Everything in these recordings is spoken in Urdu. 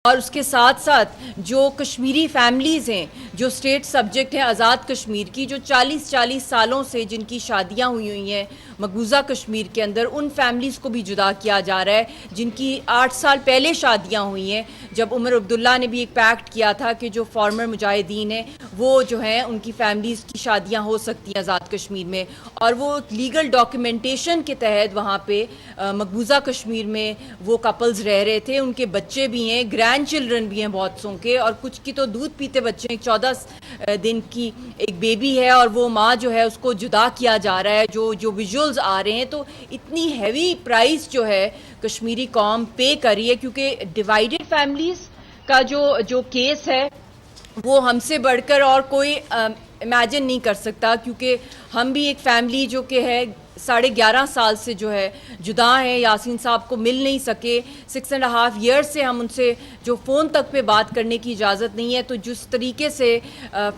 اور اس کے ساتھ ساتھ جو کشمیری فیملیز ہیں جو اسٹیٹ سبجیکٹ ہیں آزاد کشمیر کی، جو 40 سالوں سے جن کی شادیاں ہوئی ہیں مقبوضہ کشمیر کے اندر، ان فیملیز کو بھی جدا کیا جا رہا ہے جن کی 8 سال پہلے شادیاں ہوئی ہیں، جب عمر عبداللہ نے بھی ایک پیکٹ کیا تھا کہ جو فارمر مجاہدین ہیں وہ جو ہیں ان کی فیملیز کی شادیاں ہو سکتی ہیں آزاد کشمیر میں، اور وہ لیگل ڈاکیومنٹیشن کے تحت وہاں پہ مقبوضہ کشمیر میں وہ کپلز رہ رہے تھے، ان کے بچے بھی ہیں، گرینڈ چلڈرن بھی ہیں بہت سوں کے، اور کچھ کی تو دودھ پیتے بچے ہیں، 14 دن کی ایک بیبی ہے، اور وہ ماں جو ہے اس کو جدا کیا جا رہا ہے، جو ویژولز آ رہے ہیں، تو اتنی ہیوی پرائز جو ہے کشمیری قوم پے کر رہی ہے، کیونکہ ڈیوائیڈڈ فیملیز کا جو کیس ہے وہ ہم سے بڑھ کر اور کوئی امیجن نہیں کر سکتا، کیونکہ ہم بھی ایک فیملی جو کہ ہے 11.5 سال سے جو ہے جدا ہیں، یاسین صاحب کو مل نہیں سکے، 6.5 ایئرس سے ہم ان سے جو فون تک پہ بات کرنے کی اجازت نہیں ہے، تو جس طریقے سے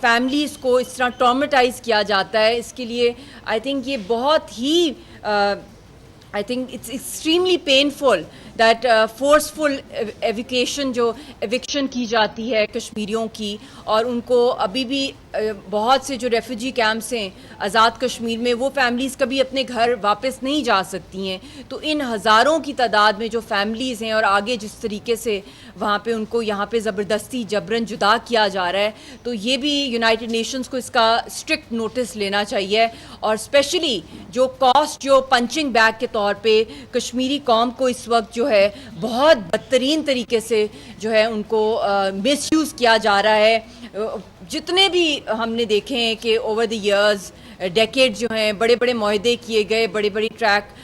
فیملیز کو اس طرح ٹرامیٹائز کیا جاتا ہے، اس کے لیے آئی تھنک یہ بہت ہی I think it's extremely painful that forceful ایویکشن کی جاتی ہے کشمیریوں کی، اور ان کو ابھی بھی بہت سے جو ریفیوجی کیمپس ہیں آزاد کشمیر میں وہ فیملیز کبھی اپنے گھر واپس نہیں جا سکتی ہیں، تو ان ہزاروں کی تعداد میں جو فیملیز ہیں، اور آگے جس طریقے سے وہاں پہ ان کو یہاں پہ زبردستی جبرن جدا کیا جا رہا ہے، تو یہ بھی یونائٹڈ نیشنز کو اس کا اسٹرکٹ نوٹس لینا چاہیے، اور اسپیشلی جو کاسٹ جو پنچنگ بیگ کے طور پہ کشمیری قوم کو اس وقت جو ہے بہت بدترین طریقے سے جو ہے ان کو مس یوز کیا جا رہا ہے۔ جتنے بھی ہم نے دیکھے ہیں کہ اوور دی ایئرز ڈیکیڈ جو ہیں بڑے بڑے معاہدے کیے گئے، بڑے بڑی ٹریک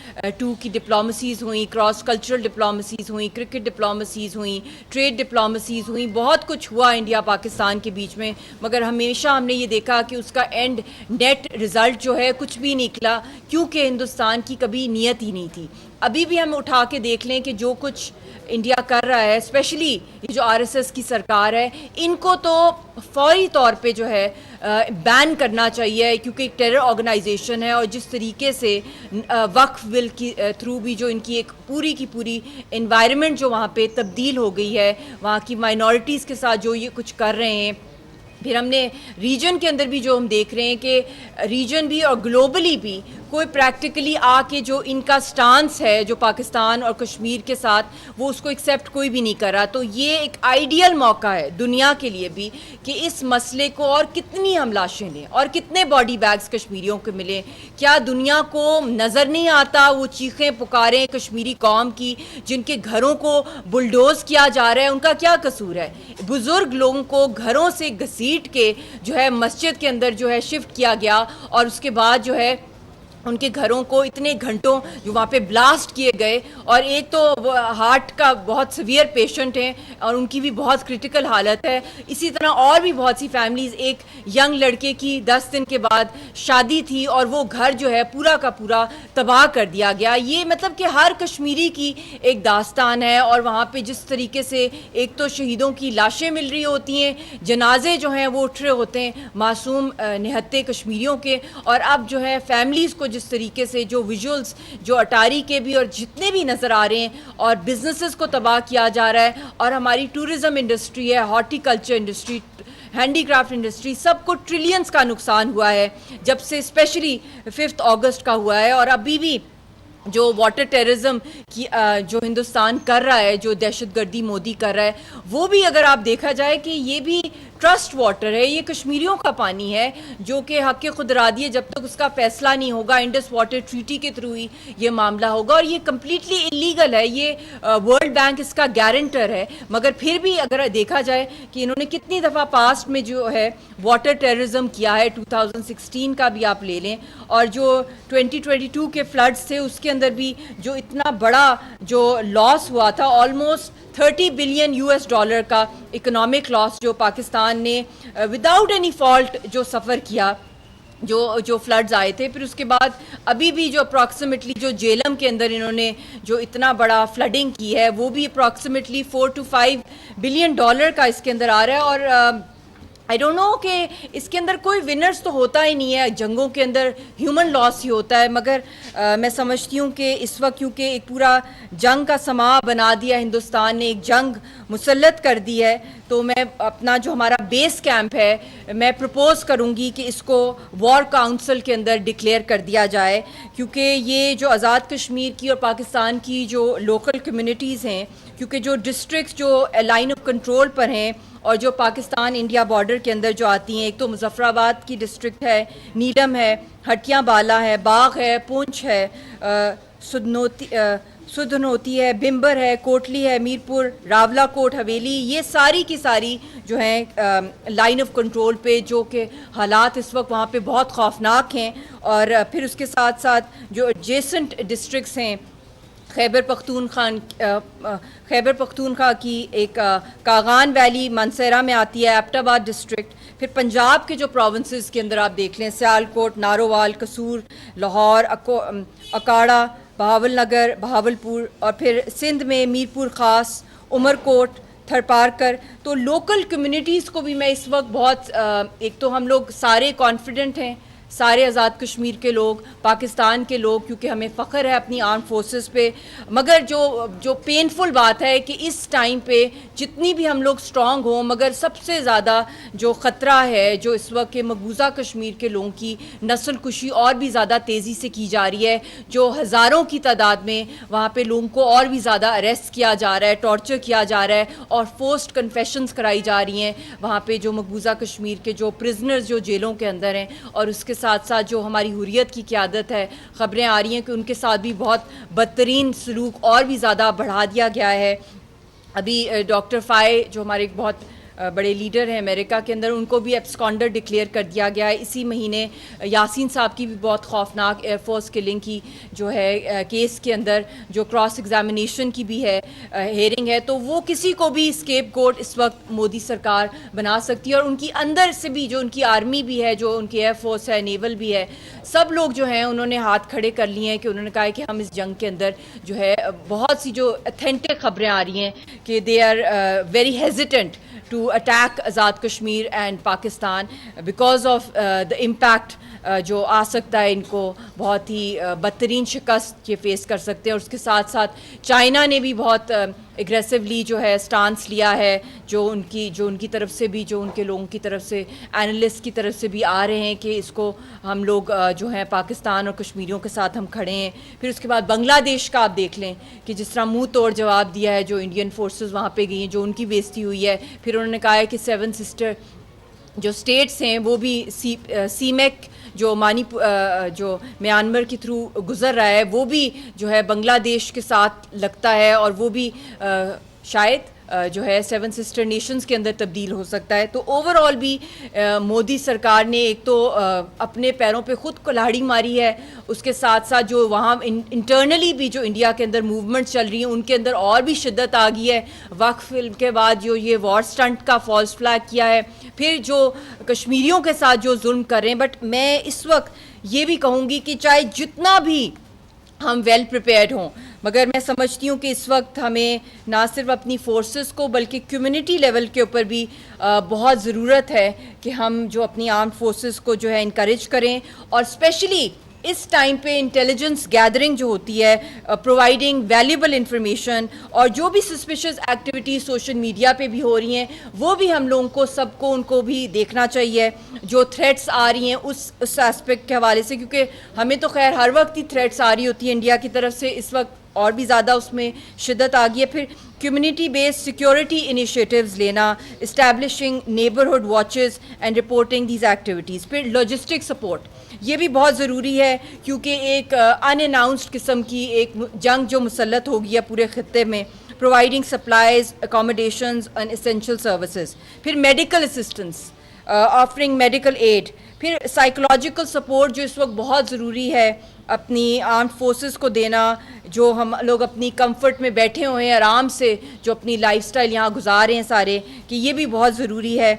2 کی ڈپلومسیز ہوئیں، کراس کلچرل ڈپلومسیز ہوئیں، کرکٹ ڈپلومسیز ہوئیں، ٹریڈ ڈپلومسیز ہوئیں، بہت کچھ ہوا انڈیا پاکستان کے بیچ میں، مگر ہمیشہ ہم نے یہ دیکھا کہ اس کا اینڈ نیٹ رزلٹ جو ہے کچھ بھی نکلا، کیونکہ ہندوستان کی کبھی نیت ہی نہیں تھی۔ ابھی بھی ہم اٹھا کے دیکھ لیں کہ جو کچھ انڈیا کر رہا ہے، اسپیشلی یہ جو RSS کی سرکار ہے، ان کو تو فوری طور پہ جو ہے بین کرنا چاہیے، کیونکہ ایک ٹیرر آرگنائزیشن ہے، اور جس طریقے سے وقف بل کی تھرو بھی جو ان کی ایک پوری کی پوری انوائرمنٹ جو وہاں پہ تبدیل ہو گئی ہے، وہاں کی مائنورٹیز کے ساتھ جو یہ کچھ کر رہے ہیں، پھر ہم نے ریجن کے اندر بھی جو ہم دیکھ رہے ہیں کہ ریجن بھی اور گلوبلی بھی کوئی پریکٹیکلی آ کے جو ان کا سٹانس ہے جو پاکستان اور کشمیر کے ساتھ، وہ اس کو ایکسیپٹ کوئی بھی نہیں کر رہا، تو یہ ایک آئیڈیل موقع ہے دنیا کے لیے بھی کہ اس مسئلے کو، اور کتنی ہم لاشیں لیں اور کتنے باڈی بیگز کشمیریوں کو ملیں، کیا دنیا کو نظر نہیں آتا وہ چیخیں پکاریں کشمیری قوم کی جن کے گھروں کو بلڈوز کیا جا رہا ہے، ان کا کیا قصور ہے؟ بزرگ لوگوں کو گھروں سے گھسیٹ کے جو ہے مسجد کے اندر جو ہے شفٹ کیا گیا، اور اس کے بعد جو ہے ان کے گھروں کو اتنے گھنٹوں جو وہاں پہ بلاسٹ کیے گئے، اور ایک تو ہارٹ کا بہت سیویئر پیشنٹ ہیں اور ان کی بھی بہت کرٹیکل حالت ہے، اسی طرح اور بھی بہت سی فیملیز، ایک ینگ لڑکے کی 10 دن کے بعد شادی تھی اور وہ گھر جو ہے پورا کا پورا تباہ کر دیا گیا۔ یہ مطلب کہ ہر کشمیری کی ایک داستان ہے، اور وہاں پہ جس طریقے سے ایک تو شہیدوں کی لاشیں مل رہی ہوتی ہیں، جنازے جو ہیں وہ اٹھ رہے ہوتے ہیں معصوم نہتے کشمیریوں کے، اور اب جو ہے فیملیز کو جس طریقے سے جو ویژولز جو اٹاری کے بھی اور جتنے بھی نظر آ رہے ہیں، اور بزنسز کو تباہ کیا جا رہا ہے، اور ہماری ٹورزم انڈسٹری ہے، horticulture industry, handicraft industry, سب کو ٹریلینز کا نقصان ہوا ہے جب سے اسپیشلی 5 اگست کا ہوا ہے، اور ابھی بھی جو واٹر ٹیررزم کی جو ہندوستان کر رہا ہے، جو دہشت گردی مودی کر رہا ہے، وہ بھی اگر آپ دیکھا جائے کہ یہ بھی ٹرسٹ واٹر ہے، یہ کشمیریوں کا پانی ہے جو کہ حق خود ارادی ہے، جب تک اس کا فیصلہ نہیں ہوگا انڈس واٹر ٹریٹی کے تھرو ہی یہ معاملہ ہوگا، اور یہ کمپلیٹلی انلیگل ہے، یہ ورلڈ بینک اس کا گارنٹر ہے، مگر پھر بھی اگر دیکھا جائے کہ انہوں نے کتنی دفعہ پاسٹ میں جو ہے واٹر ٹیررزم کیا ہے، 2016 کا بھی آپ لے لیں، اور جو 2022 کے فلڈز تھے اس کے اندر بھی جو اتنا بڑا جو لاس ہوا تھا، آلموسٹ $30 بلین کا اکنامک لاس جو پاکستان نے وداؤٹ اینی فالٹ جو سفر کیا، جو فلڈز آئے تھے، پھر اس کے بعد ابھی بھی جو اپروکسیمیٹلی جو جیلم کے اندر انہوں نے جو اتنا بڑا فلڈنگ کی ہے، وہ بھی اپروکسیمیٹلی $4 to $5 بلین کا اس کے اندر آ رہا ہے، اور آئی ڈونٹ نو کہ اس کے اندر کوئی ونرز تو ہوتا ہی نہیں ہے, جنگوں کے اندر ہیومن لاس ہی ہوتا ہے, مگر میں سمجھتی ہوں کہ اس وقت کیونکہ ایک پورا جنگ کا سماں بنا دیا ہندوستان نے, ایک جنگ مسلط کر دی ہے, تو میں اپنا جو ہمارا بیس کیمپ ہے میں پرپوز کروں گی کہ اس کو وار کاؤنسل کے اندر ڈکلیئر کر دیا جائے, کیونکہ یہ جو آزاد کشمیر کی اور پاکستان کی جو لوکل کمیونٹیز ہیں, کیونکہ جو ڈسٹرکٹس جو لائن آف کنٹرول پر ہیں اور جو پاکستان انڈیا بارڈر کے اندر جو آتی ہیں, ایک تو مظفر آباد کی ڈسٹرکٹ ہے, نیڈم ہے, ہٹیاں بالا ہے, باغ ہے, پونچھ ہے, سدھنوتی ہے, بمبر ہے, کوٹلی ہے, میرپور, راولا کوٹ, حویلی, یہ ساری کی ساری جو ہیں لائن آف کنٹرول پہ, جو کہ حالات اس وقت وہاں پہ بہت خوفناک ہیں. اور پھر اس کے ساتھ ساتھ جو ایڈجیسنٹ ڈسٹرکٹس ہیں, خیبر پختونخوا کی ایک کاغان ویلی مانسہرہ میں آتی ہے, ایبٹ آباد ڈسٹرکٹ, پھر پنجاب کے جو پروونسز کے اندر آپ دیکھ لیں, سیالکوٹ, نارووال, قصور, لاہور, اکاڑا, بہاول نگر, بہاولپور, اور پھر سندھ میں میرپور خاص, عمر کوٹ, تھرپارکر. تو لوکل کمیونٹیز کو بھی میں اس وقت بہت, ایک تو ہم لوگ سارے کانفیڈنٹ ہیں, سارے آزاد کشمیر کے لوگ, پاکستان کے لوگ, کیونکہ ہمیں فخر ہے اپنی آرم فورسز پہ, مگر جو پینفل بات ہے کہ اس ٹائم پہ جتنی بھی ہم لوگ سٹرونگ ہوں, مگر سب سے زیادہ جو خطرہ ہے جو اس وقت کے مقبوضہ کشمیر کے لوگوں کی نسل کشی اور بھی زیادہ تیزی سے کی جا رہی ہے, جو ہزاروں کی تعداد میں وہاں پہ لوگوں کو اور بھی زیادہ اریسٹ کیا جا رہا ہے, ٹارچر کیا جا رہا ہے, اور فورسڈ کنفیشنز کرائی جا رہی ہیں وہاں پہ جو مقبوضہ کشمیر کے جو پرزنرز جو جیلوں کے اندر ہیں, اور اس کے ساتھ ساتھ جو ہماری حریت کی قیادت ہے, خبریں آ رہی ہیں کہ ان کے ساتھ بھی بہت بدترین سلوک اور بھی زیادہ بڑھا دیا گیا ہے. ابھی ڈاکٹر فائے جو ہمارے ایک بہت بڑے لیڈر ہیں امریکہ کے اندر, ان کو بھی ایبسکانڈر ڈکلیئر کر دیا گیا ہے. اسی مہینے یاسین صاحب کی بھی بہت خوفناک ایئر فورس کلنگ کی جو ہے کیس کے اندر جو کراس ایگزامینیشن کی بھی ہے ہیئرنگ ہے, تو وہ کسی کو بھی اسکیپ گوٹ اس وقت مودی سرکار بنا سکتی ہے, اور ان کی اندر سے بھی جو ان کی آرمی بھی ہے, جو ان کی ایئر فورس ہے, نیول بھی ہے, سب لوگ جو ہیں انہوں نے ہاتھ کھڑے کر لیے ہیں کہ انہوں نے کہا ہے کہ ہم اس جنگ کے اندر جو ہے بہت سی جو اتھینٹک خبریں آ رہی ہیں کہ they are very hesitant to attack Azad Kashmir and Pakistan because of the impact جو آ سکتا ہے, ان کو بہت ہی بدترین شکست یہ فیس کر سکتے ہیں. اور اس کے ساتھ ساتھ چائنا نے بھی بہت اگریسولی جو ہے سٹانس لیا ہے, جو ان کی طرف سے بھی, جو ان کے لوگوں کی طرف سے, اینالسٹ کی طرف سے بھی آ رہے ہیں کہ اس کو ہم لوگ جو ہیں پاکستان اور کشمیریوں کے ساتھ ہم کھڑے ہیں. پھر اس کے بعد بنگلہ دیش کا آپ دیکھ لیں کہ جس طرح منہ توڑ جواب دیا ہے, جو انڈین فورسز وہاں پہ گئی ہیں, جو ان کی بےزتی ہوئی ہے. پھر انہوں نے کہا ہے کہ 7 سسٹر جو اسٹیٹس ہیں وہ بھی سی میک جو جو میانمار کے تھرو گزر رہا ہے, وہ بھی جو ہے بنگلہ دیش کے ساتھ لگتا ہے, اور وہ بھی شاید جو ہے 7 سسٹر نیشنز کے اندر تبدیل ہو سکتا ہے. تو اوور آل بھی مودی سرکار نے ایک تو اپنے پیروں پہ خود کلاڑی ماری ہے, اس کے ساتھ ساتھ جو وہاں انٹرنلی بھی جو انڈیا کے اندر موومنٹ چل رہی ہیں ان کے اندر اور بھی شدت آ گئی ہے. وقف فلم کے بعد جو یہ وار سٹنٹ کا فالس فلیگ کیا ہے, پھر جو کشمیریوں کے ساتھ جو ظلم کر رہے ہیں. بٹ میں اس وقت یہ بھی کہوں گی کہ چاہے جتنا بھی ہم ویل پریپیئرڈ ہوں, مگر میں سمجھتی ہوں کہ اس وقت ہمیں نہ صرف اپنی فورسز کو بلکہ کمیونٹی لیول کے اوپر بھی بہت ضرورت ہے کہ ہم جو اپنی آرمڈ فورسز کو جو ہے انکریج کریں, اور اسپیشلی اس ٹائم پہ انٹیلیجنس گیدرنگ جو ہوتی ہے, پرووائڈنگ ویلیبل انفارمیشن, اور جو بھی سسپیشس ایکٹیویٹیز سوشل میڈیا پہ بھی ہو رہی ہیں وہ بھی ہم لوگوں کو سب کو ان کو بھی دیکھنا چاہیے, جو تھریٹس آ رہی ہیں اس ایسپیکٹ کے حوالے سے, کیونکہ ہمیں تو خیر ہر وقت ہی تھریٹس آ رہی ہوتی ہیں انڈیا کی طرف سے, اس وقت اور بھی زیادہ اس میں شدت آ گئی ہے. پھر کمیونٹی بیسڈ سیکیورٹی انیشیٹیوز لینا, establishing neighbourhood watches and reporting these activities. پھر لاجسٹک سپورٹ یہ بھی بہت ضروری ہے, کیونکہ ایک ان اناؤنسڈ قسم کی ایک جنگ جو مسلط ہو گئی ہے پورے خطے میں. Providing supplies, accommodations and essential services. پھر medical assistance, offering medical aid. پھر سائیکولوجیکل سپورٹ جو اس وقت بہت ضروری ہے اپنی آرمڈ فورسز کو دینا, جو ہم لوگ اپنی کمفرٹ میں بیٹھے ہوئے ہیں آرام سے, جو اپنی لائف سٹائل یہاں گزار رہے ہیں سارے, کہ یہ بھی بہت ضروری ہے.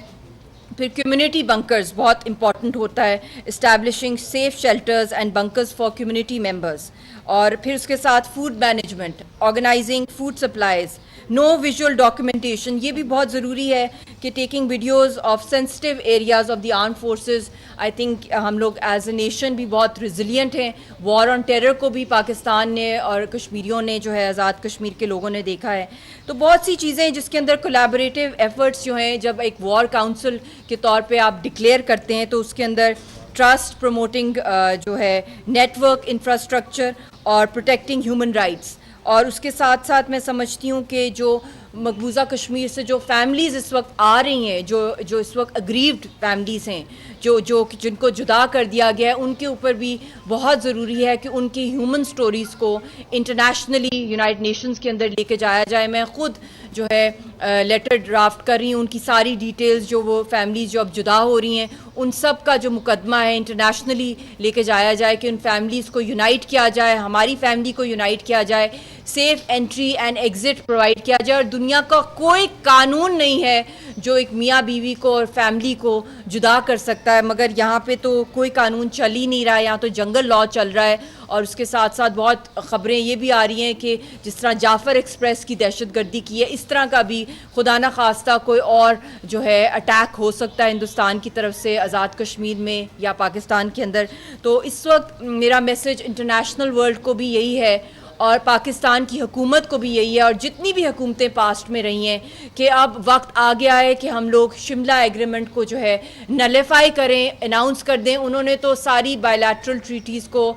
پھر کمیونٹی بنکرز بہت امپورٹنٹ ہوتا ہے, establishing safe shelters and bunkers for community members. اور پھر اس کے ساتھ food management, organizing food supplies, no visual documentation. یہ بھی بہت ضروری ہے کہ taking videos of sensitive areas of the armed forces. I think ہم لوگ as a nation بھی بہت resilient ہیں. War on terror کو بھی پاکستان نے اور کشمیریوں نے جو ہے آزاد کشمیر کے لوگوں نے دیکھا ہے. تو بہت سی چیزیں جس کے اندر collaborative efforts جو ہیں, جب ایک وار کاؤنسل کے طور پہ آپ ڈکلیئر کرتے ہیں تو اس کے اندر ٹرسٹ پروموٹنگ جو ہے نیٹ ورک انفراسٹرکچر اور پروٹیکٹنگ ہیومن رائٹس, اور اس کے ساتھ ساتھ میں سمجھتی ہوں کہ جو مقبوضہ کشمیر سے جو فیملیز اس وقت آ رہی ہیں, جو اس وقت اگریوڈ فیملیز ہیں, جن کو جدا کر دیا گیا ہے, ان کے اوپر بھی بہت ضروری ہے کہ ان کی ہیومن سٹوریز کو انٹرنیشنلی یونائٹڈ نیشنز کے اندر لے کے جایا جائے. میں خود جو ہے لیٹر ڈرافٹ کر رہی ہوں, ان کی ساری ڈیٹیلز جو وہ فیملیز جو اب جدا ہو رہی ہیں ان سب کا جو مقدمہ ہے انٹرنیشنلی لے کے جایا جائے کہ ان فیملیز کو یونائٹ کیا جائے, ہماری فیملی کو یونائٹ کیا جائے, safe entry and exit provide کیا جائے. اور دنیا کا کوئی قانون نہیں ہے جو ایک میاں بیوی کو اور فیملی کو جدا کر سکتا ہے, مگر یہاں پہ تو کوئی قانون چل ہی نہیں رہا ہے, یہاں تو جنگل لا چل رہا ہے. اور اس کے ساتھ ساتھ بہت خبریں یہ بھی آ رہی ہیں کہ جس طرح جعفر ایکسپریس کی دہشت گردی کی ہے, اس طرح کا بھی خدا نہ خواستہ کوئی اور جو ہے اٹیک ہو سکتا ہے ہندوستان کی طرف سے آزاد کشمیر میں یا پاکستان کے اندر. تو اس وقت میرا میسج انٹرنیشنل ورلڈ کو بھی یہی ہے اور پاکستان کی حکومت کو بھی یہی ہے, اور جتنی بھی حکومتیں پاسٹ میں رہی ہیں, کہ اب وقت آ گیا ہے کہ ہم لوگ شملہ ایگریمنٹ کو جو ہے نلیفائی کریں, اناؤنس کر دیں. انہوں نے تو ساری بائی لیٹرل ٹریٹیز کو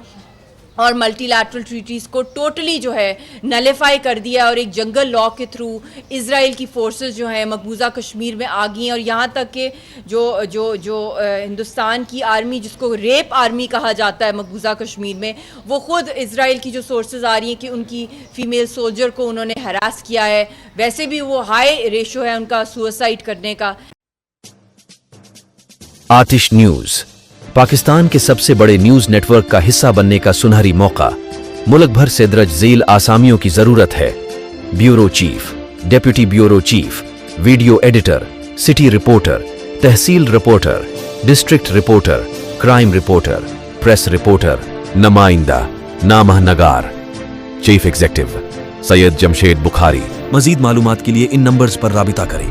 اور ملٹی لیٹرل ٹریٹیز کو ٹوٹلی جو ہے نلیفائی کر دیا, اور ایک جنگل لا کے تھرو اسرائیل کی فورسز جو ہیں مقبوضہ کشمیر میں آ گئی ہیں. اور یہاں تک کہ جو ہندوستان کی آرمی, جس کو ریپ آرمی کہا جاتا ہے مقبوضہ کشمیر میں, وہ خود اسرائیل کی جو سورسز آ رہی ہیں کہ ان کی فیمیل سولجر کو انہوں نے ہراس کیا ہے. ویسے بھی وہ ہائی ریشو ہے ان کا سوسائڈ کرنے کا. آتش نیوز پاکستان کے سب سے بڑے نیوز نیٹ ورک کا حصہ بننے کا سنہری موقع. ملک بھر سے درج ذیل آسامیوں کی ضرورت ہے. Bureau chief, deputy bureau chief, video editor, city reporter, تحصیل reporter, district reporter, crime reporter, press reporter, نمائندہ, نامہ نگار. Chief executive Syed Jamshed Bukhari. مزید معلومات کے لیے ان نمبرز پر رابطہ کریں.